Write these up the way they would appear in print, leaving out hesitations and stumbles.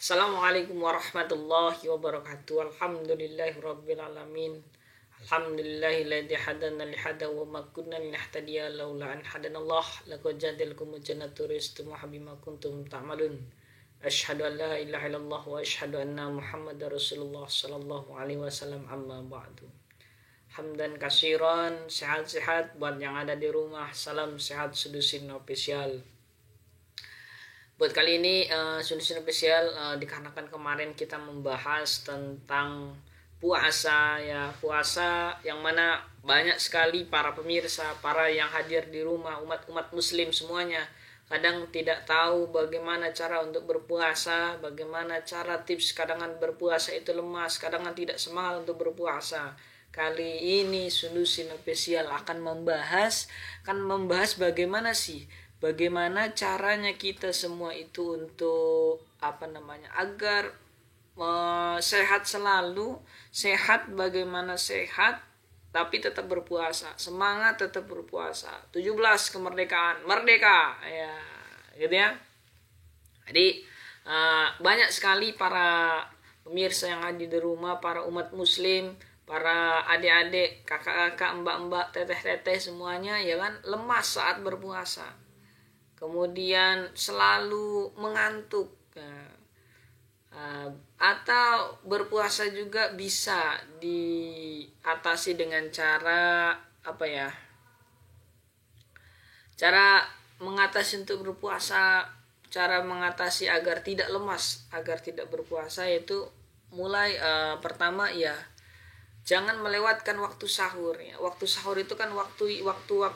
Assalamualaikum warahmatullahi wabarakatuh. Alhamdulillahirabbil alamin. Alhamdulillahilladzi hadana li hada wa ma kunna linahtadiya laula an hadanallah. Laqad ja'alakum jannatu rizqum bima kuntum ta'malun. Asyhadu an la ilaha illallah wa asyhadu anna Muhammadar Rasulullah sallallahu alaihi wasallam, amma ba'du. Hamdan kasiran, sehat-sehat buat yang ada di rumah. Salam sehat Sudusin Official. Buat kali ini Sudusin Official dikarenakan kemarin kita membahas tentang puasa ya, puasa yang mana banyak sekali para pemirsa, para yang hadir di rumah, umat muslim semuanya kadang tidak tahu bagaimana cara untuk berpuasa, bagaimana cara tips. Kadangan berpuasa itu lemas, kadangan tidak semangat untuk berpuasa. Kali ini Sudusin Official akan membahas bagaimana sih, bagaimana caranya kita semua itu untuk agar sehat selalu, sehat, bagaimana sehat tapi tetap berpuasa, semangat tetap berpuasa. 17 kemerdekaan, merdeka ya, gitu ya. Jadi banyak sekali para pemirsa yang ada di rumah, para umat muslim, para adik-adik, kakak-kakak, mbak-mbak, teteh-teteh semuanya ya kan, lemas saat berpuasa. Kemudian selalu mengantuk. Atau berpuasa juga bisa diatasi dengan cara cara mengatasi untuk berpuasa, cara mengatasi agar tidak lemas, agar tidak berpuasa, yaitu mulai pertama ya, jangan melewatkan waktu sahur ya. Waktu sahur itu kan waktu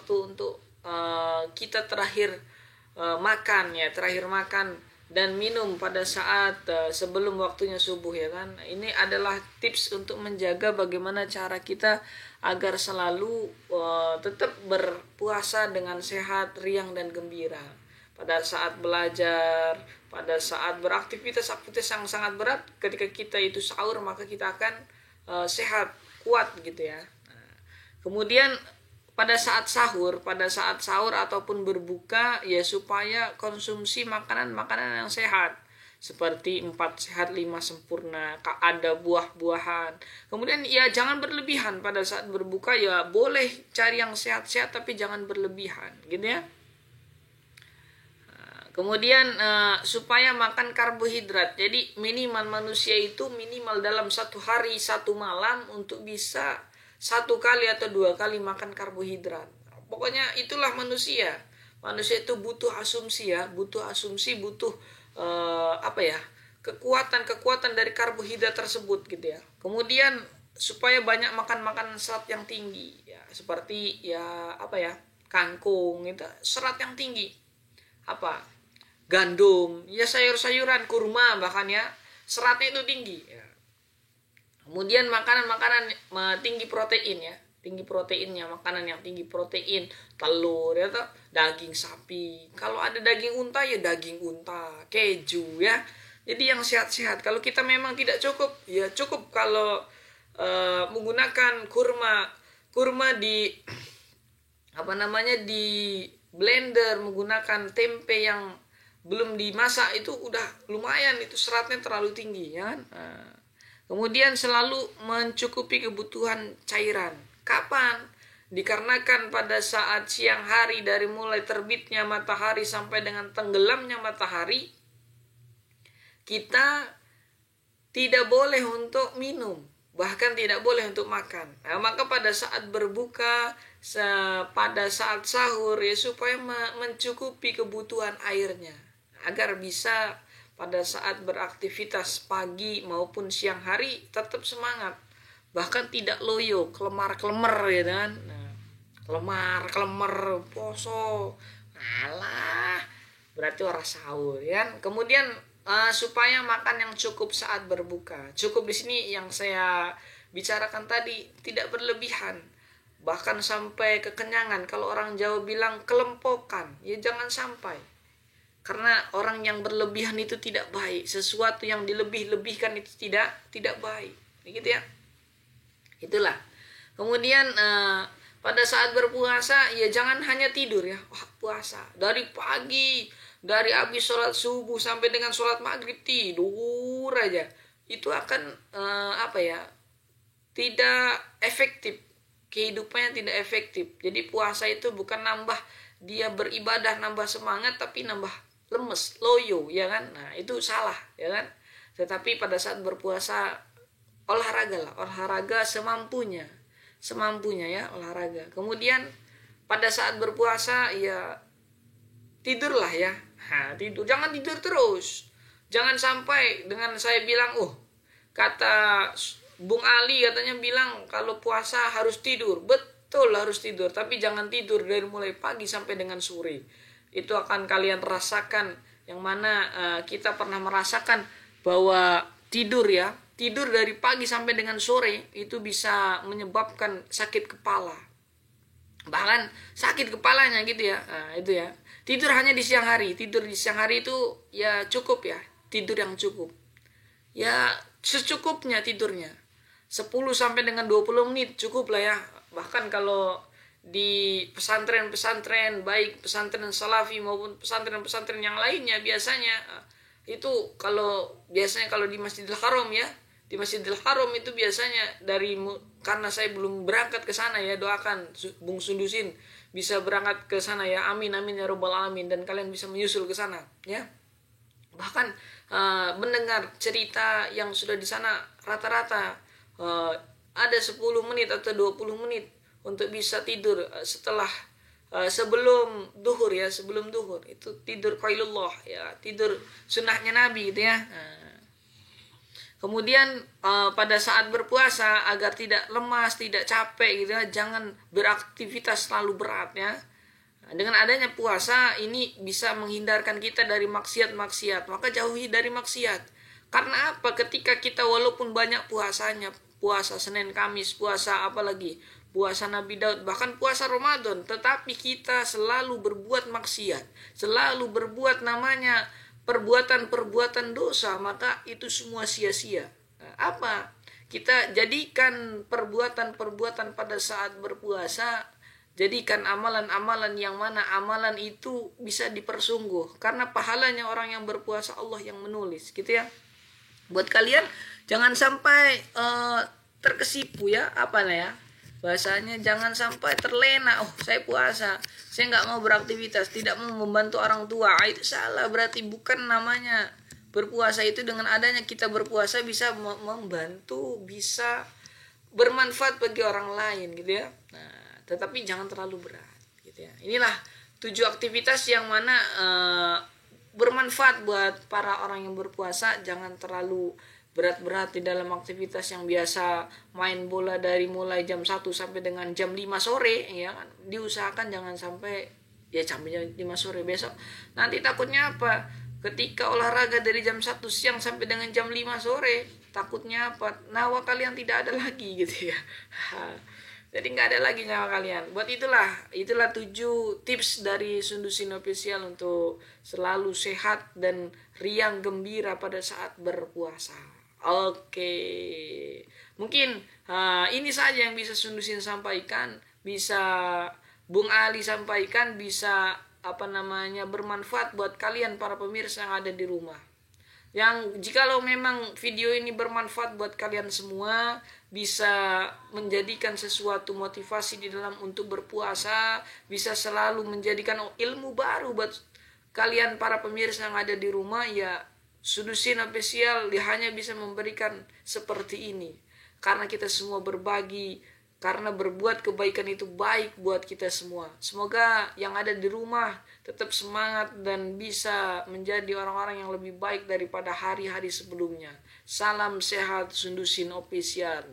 untuk kita terakhir makan ya, terakhir makan dan minum pada saat sebelum waktunya subuh ya kan. Ini adalah tips untuk menjaga bagaimana cara kita agar selalu tetap berpuasa dengan sehat, riang dan gembira. Pada saat belajar, pada saat beraktivitas yang sangat berat, ketika kita itu sahur maka kita akan sehat, kuat gitu ya. Kemudian pada saat sahur ataupun berbuka ya, supaya konsumsi makanan yang sehat seperti 4 sehat 5 sempurna, ada buah-buahan. Kemudian ya jangan berlebihan pada saat berbuka ya, boleh cari yang sehat-sehat tapi jangan berlebihan gitu ya. Kemudian supaya makan karbohidrat. Jadi minimal manusia itu minimal dalam satu hari satu malam untuk bisa 1 kali atau 2 kali makan karbohidrat. Pokoknya itulah manusia. Manusia itu butuh asumsi ya, butuh kekuatan dari karbohidrat tersebut gitu ya. Kemudian supaya banyak makan makanan serat yang tinggi ya, seperti kangkung itu serat yang tinggi. Gandum, ya sayur-sayuran, kurma bahkan ya, seratnya itu tinggi ya. Kemudian makanan tinggi protein ya, tinggi proteinnya, makanan yang tinggi protein, telur ya, daging sapi. Kalau ada daging unta ya daging unta, keju ya. Jadi yang sehat-sehat. Kalau kita memang tidak cukup, ya cukup kalau menggunakan kurma di di blender, menggunakan tempe yang belum dimasak, itu udah lumayan, itu seratnya terlalu tinggi ya kan. Kemudian selalu mencukupi kebutuhan cairan. Kapan? Dikarenakan pada saat siang hari, dari mulai terbitnya matahari sampai dengan tenggelamnya matahari, kita tidak boleh untuk minum, bahkan tidak boleh untuk makan. Maka pada saat berbuka, pada saat sahur ya, supaya mencukupi kebutuhan airnya, agar bisa pada saat beraktivitas pagi maupun siang hari tetap semangat, bahkan tidak loyo, kelemar-kelemar ya kan. Kelemar poso, berarti orang sahur ya. Kemudian supaya makan yang cukup saat berbuka. Cukup di sini yang saya bicarakan tadi, tidak berlebihan, bahkan sampai kekenyangan. Kalau orang Jawa bilang kelempokan, ya jangan sampai. Karena orang yang berlebihan itu tidak baik. Sesuatu yang dilebih-lebihkan itu tidak baik. Begitu ya. Itulah. Kemudian pada saat berpuasa ya jangan hanya tidur ya. Puasa dari pagi dari habis sholat subuh sampai dengan sholat maghrib tidur aja, itu akan tidak efektif, kehidupannya tidak efektif. Jadi puasa itu bukan nambah dia beribadah, nambah semangat, tapi nambah lemes, loyo, ya kan? Nah itu salah, ya kan? Tetapi pada saat berpuasa olahraga semampunya ya, olahraga. Kemudian pada saat berpuasa ya tidurlah ya. Tidur, jangan tidur terus. Jangan sampai dengan saya bilang, kata Bung Ali katanya bilang kalau puasa harus tidur. Betul harus tidur, tapi jangan tidur dari mulai pagi sampai dengan sore. Itu akan kalian rasakan, yang mana kita pernah merasakan bahwa tidur dari pagi sampai dengan sore itu bisa menyebabkan sakit kepala. Bahkan sakit kepalanya gitu ya. Nah, itu ya. Tidur hanya di siang hari. Tidur di siang hari itu ya cukup ya. Tidur yang cukup. Ya secukupnya tidurnya. 10 sampai dengan 20 menit cukup lah ya. Bahkan kalau di pesantren-pesantren, baik pesantren Salafi maupun pesantren-pesantren yang lainnya, biasanya itu biasanya kalau di Masjidil Haram ya, di Masjidil Haram itu biasanya karena saya belum berangkat ke sana ya, doakan Bung Sundusin bisa berangkat ke sana ya, amin amin ya robbal alamin, dan kalian bisa menyusul ke sana ya. Bahkan mendengar cerita yang sudah di sana rata-rata ada 10 menit atau 20 menit untuk bisa tidur setelah sebelum duhur itu tidur qailullah ya, tidur sunnahnya Nabi gitu ya. Kemudian pada saat berpuasa agar tidak lemas, tidak capek gitu ya, jangan beraktivitas terlalu berat ya. Dengan adanya puasa ini bisa menghindarkan kita dari maksiat-maksiat, maka jauhi dari maksiat. Karena apa? Ketika kita walaupun banyak puasanya, puasa Senin Kamis, puasa apalagi, puasa Nabi Daud, bahkan puasa Ramadan, tetapi kita selalu berbuat maksiat, selalu berbuat namanya perbuatan-perbuatan dosa, maka itu semua sia-sia. Apa? Kita jadikan perbuatan-perbuatan pada saat berpuasa, jadikan amalan-amalan yang mana amalan itu bisa dipersungguh, karena pahalanya orang yang berpuasa Allah yang menulis gitu ya. Buat kalian jangan sampai terkesipu ya, bahasanya jangan sampai terlena, saya puasa, saya nggak mau beraktivitas, tidak mau membantu orang tua. Itu salah, berarti bukan namanya berpuasa. Itu dengan adanya kita berpuasa bisa membantu, bisa bermanfaat bagi orang lain gitu ya. Nah, tetapi jangan terlalu berat gitu ya. Inilah 7 aktivitas yang mana bermanfaat buat para orang yang berpuasa. Jangan terlalu berat-berat di dalam aktivitas yang biasa main bola dari mulai jam 1 sampai dengan jam 5 sore ya kan. Diusahakan jangan sampai ya sampai jam 5 sore besok. Nanti takutnya apa? Ketika olahraga dari jam 1 siang sampai dengan jam 5 sore, takutnya apa? Nyawa kalian tidak ada lagi gitu ya. Jadi nggak ada lagi nyawa kalian. Buat itulah 7 tips dari Sundusin Official untuk selalu sehat dan riang gembira pada saat berpuasa. Oke, mungkin ini saja yang bisa Sundusin sampaikan, bisa Bung Ali sampaikan, bisa bermanfaat buat kalian para pemirsa yang ada di rumah. Yang jikalau memang video ini bermanfaat buat kalian semua, bisa menjadikan sesuatu motivasi di dalam untuk berpuasa, bisa selalu menjadikan ilmu baru buat kalian para pemirsa yang ada di rumah, ya Sundusin Official hanya bisa memberikan seperti ini. Karena kita semua berbagi, karena berbuat kebaikan itu baik buat kita semua. Semoga yang ada di rumah tetap semangat dan bisa menjadi orang-orang yang lebih baik daripada hari-hari sebelumnya. Salam sehat Sundusin Official.